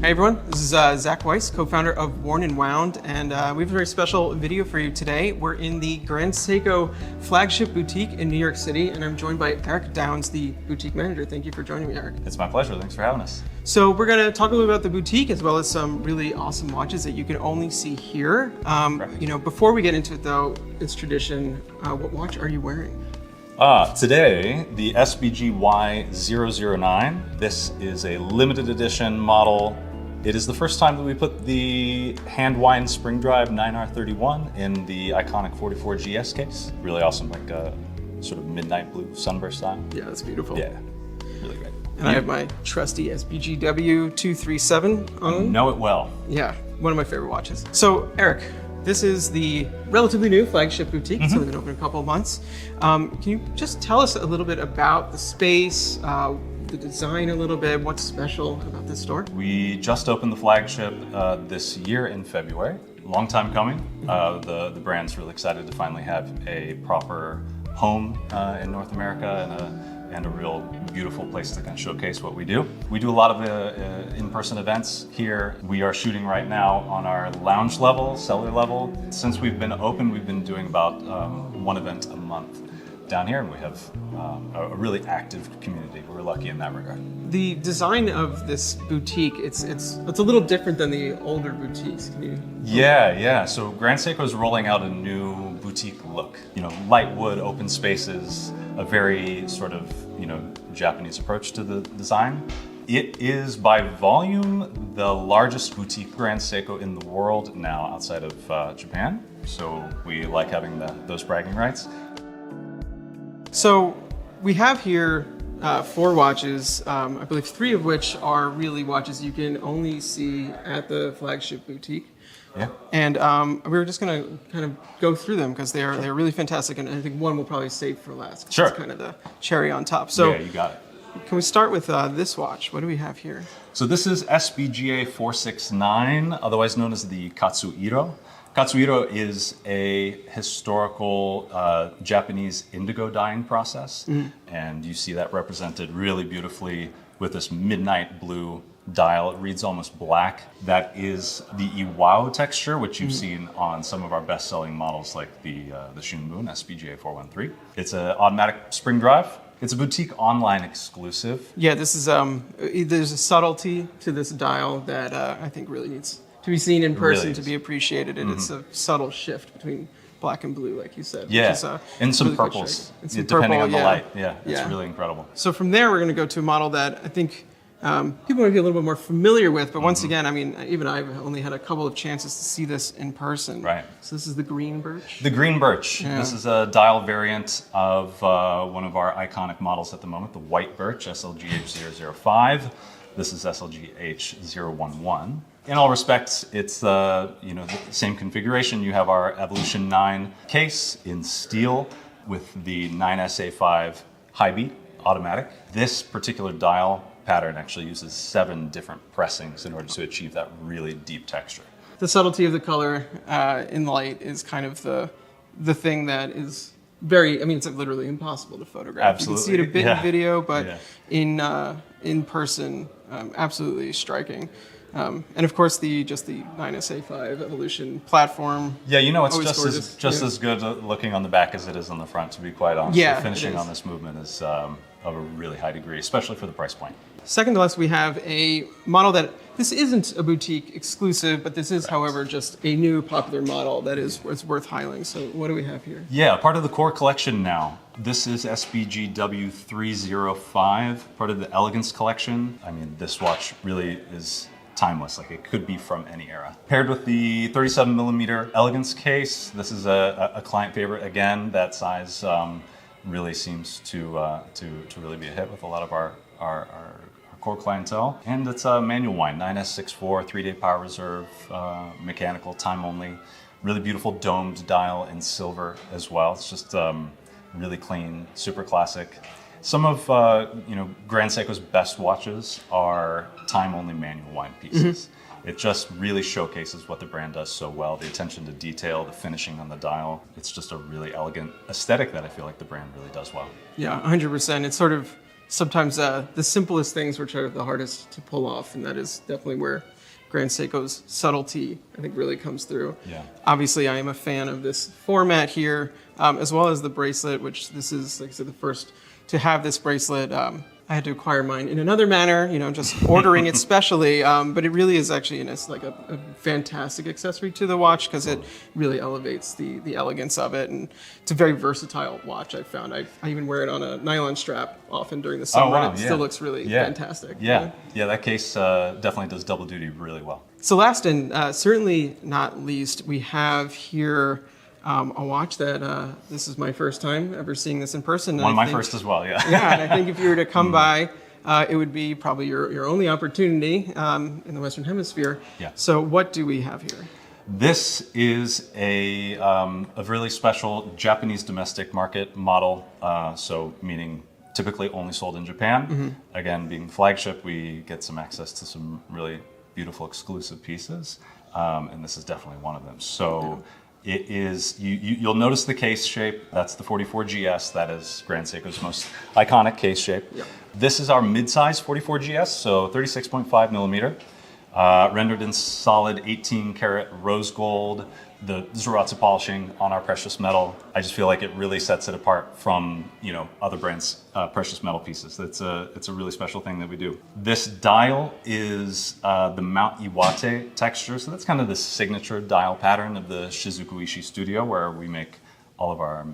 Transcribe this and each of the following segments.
Hey everyone, this is Zach Weiss, co-founder of Worn & Wound, and we have a very special video for you today. We're in the Grand Seiko flagship boutique in New York City, and I'm joined by Eric Downs, the boutique manager. Thank you for joining me, Eric. It's my pleasure, thanks for having us. So we're gonna talk a little about the boutique as well as some really awesome watches that you can only see here. You know, before we get into it though, it's tradition. What watch are you wearing? Today, the SBG Y009. This is a limited edition model. It is the first time that we put the hand-wind spring drive 9R31 in the iconic 44 GS case. Really awesome, like sort of midnight blue sunburst style. Yeah, that's beautiful. Yeah, really great. And I have my trusty SBG W237 on. Know it well. Yeah, one of my favorite watches. So, Eric, this is the relatively new flagship boutique. It's only been open a couple of months. Can you just tell us a little bit about the space, the design a little bit, what's special about this store? We just opened the flagship this year in February. Long time coming. The brand's really excited to finally have a proper home in North America and a real beautiful place to kind of showcase what we do. We do a lot of in-person events here. We are shooting right now on our lounge level, cellar level. Since we've been open, we've been doing about one event a month down here, and we have a really active community. We're lucky in that regard. The design of this boutique, it's a little different than the older boutiques. Can you? Yeah. So Grand Seiko is rolling out a new boutique look. You know, light wood, open spaces, a very sort of, you know, Japanese approach to the design. It is by volume the largest boutique Grand Seiko in the world now outside of Japan. So we like having those bragging rights. So we have here 4 watches, I believe 3 of which are really watches you can only see at the flagship boutique. Yeah. And we were just gonna kind of go through them because they're really fantastic, and I think one we'll probably save for last. Sure. It's kind of the cherry on top. So yeah, you got it. Can we start with this watch? What do we have here? So this is SBGA 469, otherwise known as the Katsuhiro. Katsuhiro is a historical Japanese indigo dyeing process, and you see that represented really beautifully with this midnight blue dial. It reads almost black. That is the Iwao texture, which you've seen on some of our best-selling models like the Shunbun SBGA 413. It's an automatic spring drive. It's a boutique online exclusive. Yeah, this is there's a subtlety to this dial that I think really needs to be seen in person, to be appreciated, and it's a subtle shift between black and blue, like you said. Yeah, which is, and some really purples, depending purple, on the light. Yeah, it's Yeah. really incredible. So from there, we're going to go to a model that I think people might be a little bit more familiar with, but once again, I mean, even I've only had a couple of chances to see this in person. Right. So this is the green birch. The green birch. Yeah. This is a dial variant of one of our iconic models at the moment, the white birch, SLGH005. This is SLGH011. In all respects, it's the same configuration. You have our Evolution 9 case in steel with the 9SA5 high beat automatic. This particular dial pattern actually uses 7 different pressings in order to achieve that really deep texture. The subtlety of the color in light is kind of the thing that is very, I mean, it's literally impossible to photograph. Absolutely. You can see it a bit in video, but Yeah. in person, absolutely striking. And of course, the 9SA5 Evolution platform. Yeah, you know, it's always just as good looking on the back as it is on the front, to be quite honest. Yeah, the finishing it is. on this movement is of a really high degree, especially for the price point. Second to last, we have a model that, this isn't a boutique exclusive, but this is, however, just a new popular model that is worth highlighting. So what do we have here? Yeah, part of the core collection now. This is SBG W305, part of the Elegance collection. I mean, this watch really is timeless, like it could be from any era. Paired with the 37mm Elegance case, this is a client favorite again. That size really seems to really be a hit with a lot of our core clientele. And it's a manual wind, 9S64, 3-day power reserve, mechanical, time only. Really beautiful domed dial in silver as well. It's just really clean, super classic. Some of Grand Seiko's best watches are time-only manual wind pieces. It just really showcases what the brand does so well. The attention to detail, the finishing on the dial. It's just a really elegant aesthetic that I feel like the brand really does well. Yeah, 100%. It's sort of sometimes the simplest things which are the hardest to pull off, and that is definitely where Grand Seiko's subtlety, I think, really comes through. Yeah. Obviously, I am a fan of this format here, as well as the bracelet, which this is, like I said, the first to have this bracelet. I had to acquire mine in another manner, just ordering it specially. But it really is actually like a fantastic accessory to the watch because it really elevates the elegance of it. And it's a very versatile watch, I've found. I even wear it on a nylon strap often during the summer. Oh, wow, and it still looks really fantastic. Yeah, that case definitely does double duty really well. So last and certainly not least, we have here a watch that this is my first time ever seeing this in person. One of my first as well, yeah. Yeah, and I think if you were to come by, it would be probably your only opportunity in the Western Hemisphere. Yeah. So what do we have here? This is a really special Japanese domestic market model, so meaning typically only sold in Japan. Mm-hmm. Again, being flagship, we get some access to some really beautiful exclusive pieces, and this is definitely one of them. So. Yeah. It is, you'll notice the case shape. That's the 44GS. That is Grand Seiko's most iconic case shape. Yep. This is our mid-size 44GS, so 36.5 millimeter, rendered in solid 18 karat rose gold, the Zaratsu polishing on our precious metal. I just feel like it really sets it apart from other brands' precious metal pieces. It's a really special thing that we do. This dial is the Mount Iwate texture, so that's kind of the signature dial pattern of the Shizuku-ishi studio where we make all of our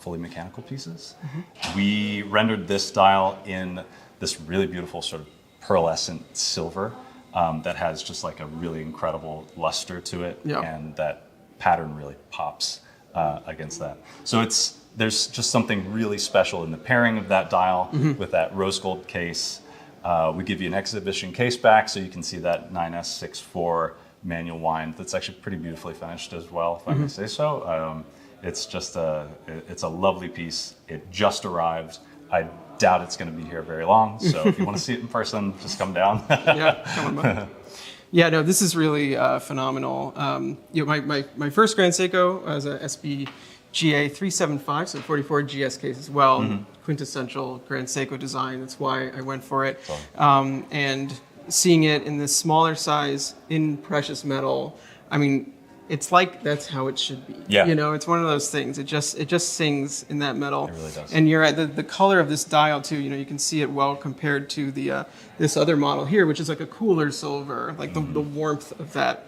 fully mechanical pieces. Mm-hmm. We rendered this dial in this really beautiful sort of pearlescent silver that has just like a really incredible luster to it, and that pattern really pops against that. So there's just something really special in the pairing of that dial with that rose gold case. We give you an exhibition case back so you can see that 9S64 manual wind that's actually pretty beautifully finished as well, if I may say so. It's just it's a lovely piece. It just arrived. I doubt it's going to be here very long, so if you want to see it in person, just come down. Yeah, come on by. Yeah, no, this is really phenomenal. My first Grand Seiko was a SBGA 375, so 44GS case as well. Mm-hmm. Quintessential Grand Seiko design. That's why I went for it. And seeing it in this smaller size in precious metal, I mean, it's like that's how it should be. Yeah. It's one of those things. It just sings in that metal. It really does. And you're at the color of this dial too. You can see it well compared to the this other model here, which is like a cooler silver. Like the warmth of that,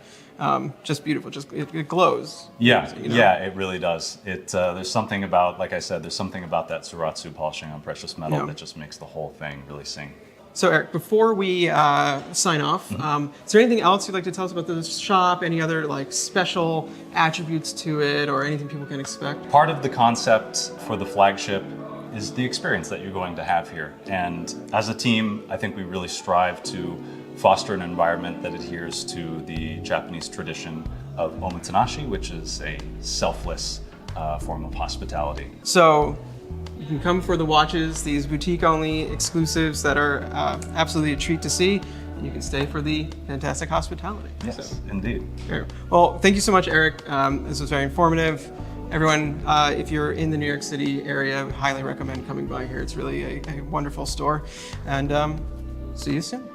just beautiful. Just it glows. Yeah, yeah, it really does. There's something about, like I said, there's something about that Zaratsu polishing on precious metal that just makes the whole thing really sing. So Eric, before we sign off, is there anything else you'd like to tell us about the shop? Any other like special attributes to it or anything people can expect? Part of the concept for the flagship is the experience that you're going to have here. And as a team, I think we really strive to foster an environment that adheres to the Japanese tradition of omotenashi, which is a selfless form of hospitality. So you can come for the watches, these boutique-only exclusives that are absolutely a treat to see. And you can stay for the fantastic hospitality. Yes, indeed. Well, thank you so much, Eric. This was very informative. Everyone, if you're in the New York City area, I highly recommend coming by here. It's really a wonderful store. And see you soon.